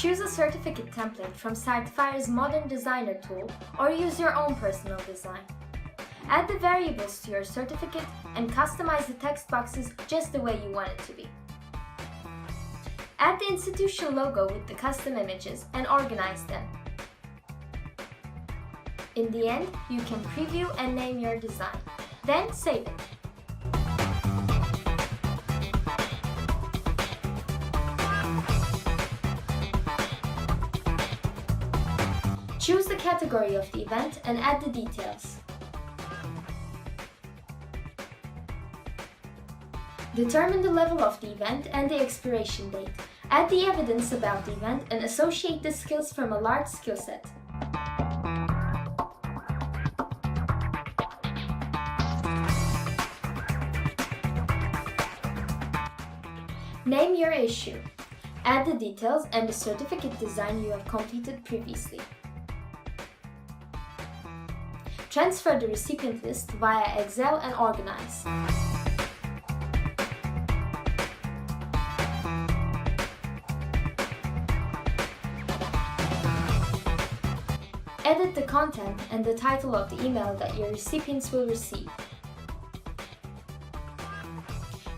Choose a certificate template from Sertifier's modern designer tool or use your own personal design. Add the variables to your certificate and customize the text boxes just the way you want it to be. Add the institution logo with the custom images and organize them. In the end, you can preview and name your design. Then save it. Choose the category of the event and add the details. Determine the level of the event and the expiration date. Add the evidence about the event and associate the skills from a large skill set. Name your issue. Add the details and the certificate design you have completed previously. Transfer the recipient list via Excel and organize. Edit the content and the title of the email that your recipients will receive.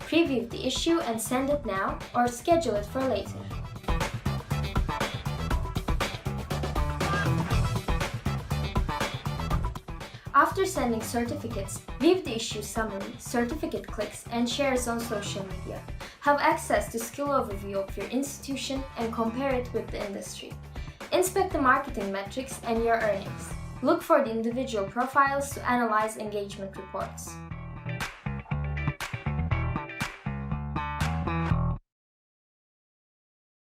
Preview the issue and send it now or schedule it for later. After sending certificates, view the issue summary, certificate clicks, and shares on social media. Have access to skill overview of your institution and compare it with the industry. Inspect the marketing metrics and your earnings. Look for the individual profiles to analyze engagement reports.